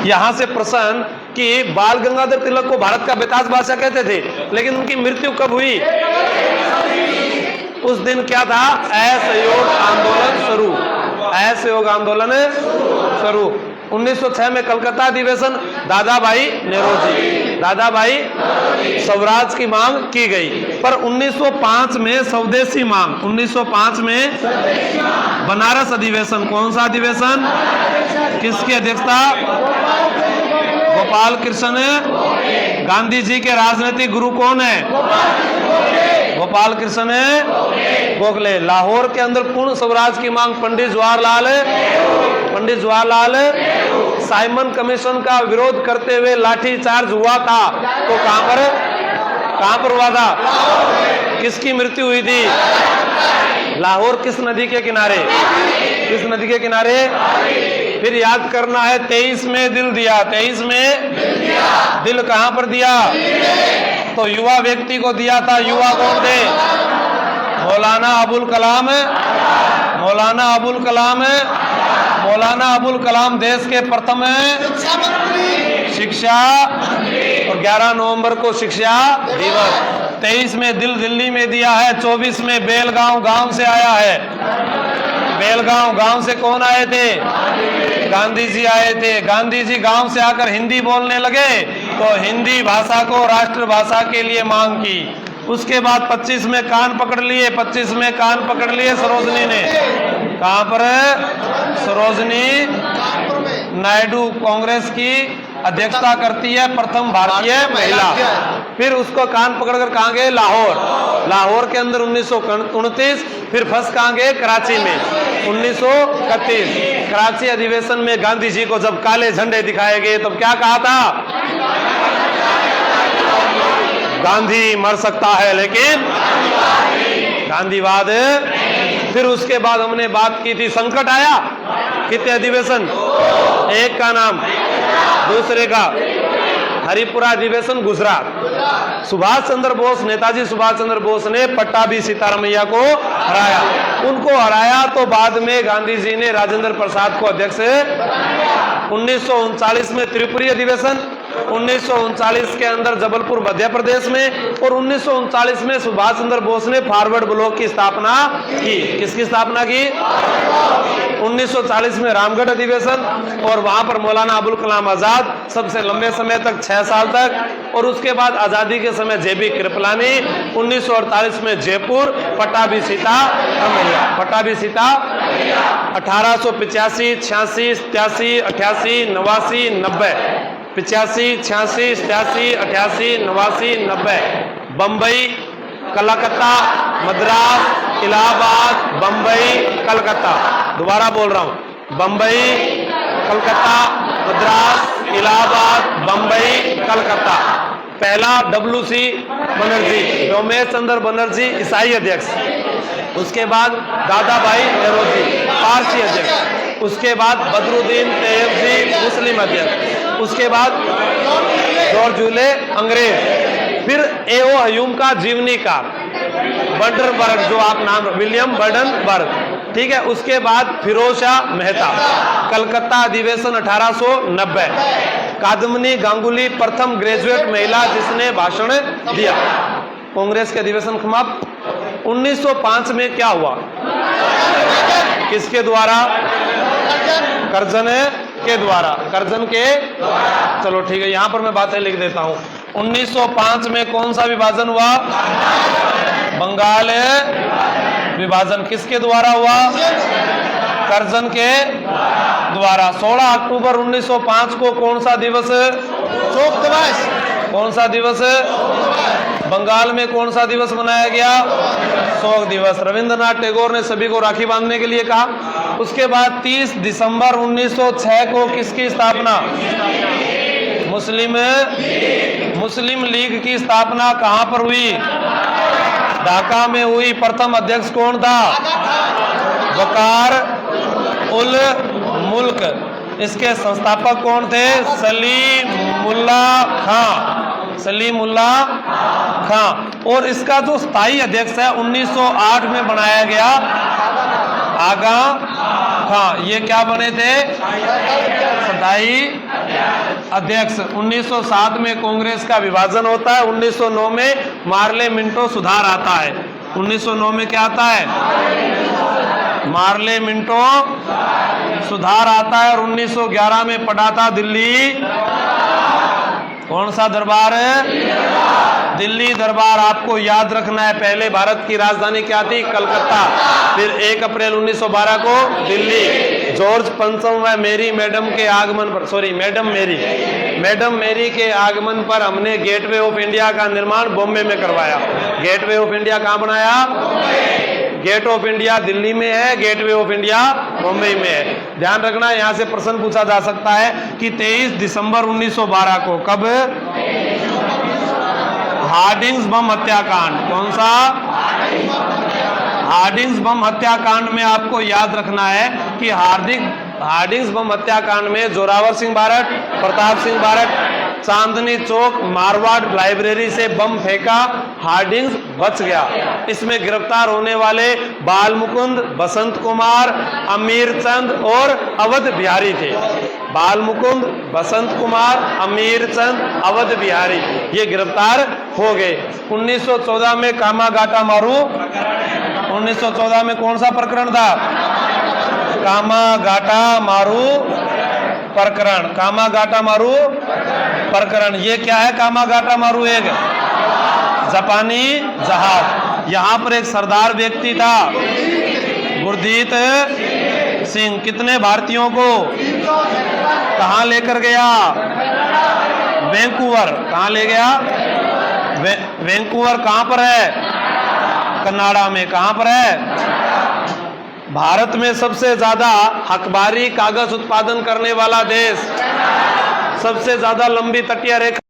यहाँ से प्रश्न कि बाल गंगाधर तिलक को भारत का बेताज बादशाह कहते थे, लेकिन उनकी मृत्यु कब हुई? उस दिन क्या था? असहयोग आंदोलन शुरू, असहयोग आंदोलन शुरू। 1906 में कलकत्ता अधिवेशन, दादा भाई नेहरू स्वराज की मांग की गई। पर 1905 में स्वदेशी मांग, 1905 में बनारस अधिवेशन, कौन सा अधिवेशन, किसकी अध्यक्षता? गोपाल कृष्ण। गांधी जी के राजनीतिक गुरु कौन है? गोपाल कृष्ण गोखले। लाहौर के अंदर पूर्ण स्वराज की मांग, पंडित जवाहरलाल साइमन कमीशन का विरोध करते हुए लाठी चार्ज हुआ था, तो कहां पर हुआ था? किसकी मृत्यु हुई थी? लाहौर किस नदी के किनारे? किस नदी के किनारे? फिर याद करना है, 23 में दिल दिया, 23 में दिल कहां पर दिया? तो युवा व्यक्ति को दिया था। युवा कौन थे? मौलाना अबुल कलाम देश के प्रथम शिक्षा, और 11 नवंबर को शिक्षा दिवस। 23 में दिल दिल्ली में दिया है, 24 में बेलगांव गांव से आया है। बेलगांव गांव से कौन आए थे? गांधी जी आए थे। गांधी जी गांव से आकर हिंदी बोलने लगे, तो हिंदी भाषा को राष्ट्रभाषा के लिए मांग की। उसके बाद 25 में कान पकड़ लिए, 25 में कान पकड़ लिए सरोजनी ने। कहां पर? सरोजनी नायडू कांग्रेस की अध्यक्षता करती है, प्रथम भारतीय महिला। फिर उसको कान पकड़कर कहां गए? लाहौर के अंदर 1929। फिर फंस कहां गए? कराची में 1931। कराची अधिवेशन में गांधी जी को जब काले झंडे दिखाए गए, तब क्या कहा था? गांधी मर सकता है लेकिन गांधीवाद। फिर उसके बाद हमने बात की थी, संकट आया, कितने अधिवेशन? एक का नाम, दूसरे का हरिपुरा अधिवेशन गुजरात। नेताजी सुभाष चंद्र बोस ने पट्टाभी सीतारामैया को हराया। उनको हराया तो बाद में गांधी जी ने राजेंद्र प्रसाद को अध्यक्ष। 1939 में त्रिपुरी अधिवेशन, 1939 के अंदर जबलपुर मध्य प्रदेश में, और 1939 में सुभाष चंद्र बोस ने फॉरवर्ड ब्लॉक की स्थापना की। किसकी स्थापना की? 1940 में रामगढ़ अधिवेशन, और वहां पर मौलाना अबुल कलाम आजाद सबसे लंबे समय तक 6 साल तक, और उसके बाद आजादी के समय जेबी कृपलानी। 1948 में जयपुर, पट्टाभी सीतारामैया। 1885, 86, 87, 88, 89, 90। 85, 86, 87, 88, 89, 90। बम्बई, कलकत्ता, मद्रास, इलाहाबाद, बम्बई, कलकत्ता। दोबारा बोल रहा हूं, बम्बई, कलकत्ता, मद्रास, इलाहाबाद, बम्बई, कलकत्ता। पहला WC बनर्जी, रमेश चंद्र बनर्जी, ईसाई अध्यक्ष। उसके बाद दादा भाई नेहरू जी, पारसी अध्यक्ष। उसके बाद बदरुद्दीन तैयब जी, मुस्लिम अध्यक्ष। उसके बाद जॉर्ज जूले, अंग्रेज। फिर A.O. हयूम का जीवनीकार, बर्डनबर्ग, जो आप नाम, विलियम बर्डनबर्ग, ठीक है। उसके बाद फिरोज शाह मेहता। कलकत्ता अधिवेशन 1890। कादम्बनी गांगुली, प्रथम ग्रेजुएट महिला जिसने भाषण दिया। कांग्रेस के अधिवेशन समाप्त। 1905 में क्या हुआ? किसके द्वारा? कर्जन के द्वारा। कर्जन के, चलो ठीक है, यहां पर मैं बातें लिख देता हूं। 1905 में कौन सा विभाजन हुआ? बंगाल विभाजन। किसके द्वारा हुआ? कर्जन के द्वारा। 16 अक्टूबर 1905 को कौन सा दिवस? शोक दिवस। कौन सा दिवस? बंगाल में कौन सा दिवस मनाया गया? शोक दिवस। रविंद्रनाथ टैगोर ने सभी को राखी बांधने के लिए कहा। उसके बाद 30 दिसंबर 1906 को किसकी स्थापना? मुस्लिम लीग की स्थापना कहां पर हुई? ढाका में हुई। प्रथम अध्यक्ष कौन था? वकार उल मुल्क। इसके संस्थापक कौन थे? सलीमुल्लाह खां। और इसका जो स्थायी अध्यक्ष है 1908 में बनाया गया आगा हाँ, ये क्या बने थे? स्थायी अध्यक्ष। 1907 में कांग्रेस का विभाजन होता है, 1909 में मार्ले मिंटो सुधार आता है। 1909 में क्या आता है? मार्ले मिंटो सुधार आता है। और 1911 में पड़ा था दिल्ली, कौन सा दरबार है? दिल्ली दरबार। आपको याद रखना है, पहले भारत की राजधानी क्या थी? कलकत्ता। फिर 1 अप्रैल 1912 को दिल्ली। जॉर्ज पंचम व मेरी मैडम के आगमन पर, सॉरी मैडम मेरी के आगमन पर हमने गेटवे ऑफ इंडिया का निर्माण बॉम्बे में करवाया। गेटवे ऑफ इंडिया कहाँ बनाया? गेट ऑफ इंडिया दिल्ली में है, गेटवे ऑफ इंडिया मुंबई में है। ध्यान रखना, यहाँ से प्रश्न पूछा जा सकता है कि 23 दिसंबर 1912 को, कब? हार्डिंग्स बम हत्याकांड। कौन सा? हार्डिंग्स बम हत्याकांड में आपको याद रखना है कि हार्डिंग्स बम हत्याकांड में जोरावर सिंह बारट, प्रताप सिंह बारट, चांदनी चौक मारवाड़ लाइब्रेरी से बम फेंका, हार्डिंग्स बच गया। इसमें गिरफ्तार होने वाले बाल मुकुंद, बसंत कुमार, अमीर चंद और अवध बिहारी थे। बाल मुकुंद, बसंत कुमार, अमीर चंद, अवध बिहारी, ये गिरफ्तार हो गए। 1914 में कामागाटा मारू, 1914 में कौन सा प्रकरण था? कामागाटा मारू प्रकरण। कामागाटा मारू प्रकरण, ये क्या है? कामागाटा मारू एक जापानी जहाज। यहाँ पर एक सरदार व्यक्ति था, गुरजीत सिंह। कितने भारतीयों को कहाँ लेकर गया? वैंकूवर। कहाँ ले गया? वैंकूवर कहाँ पर है? कनाडा में। कहाँ पर है? भारत में सबसे ज्यादा अखबारी कागज उत्पादन करने वाला देश, सबसे ज्यादा लंबी तटीय रेखा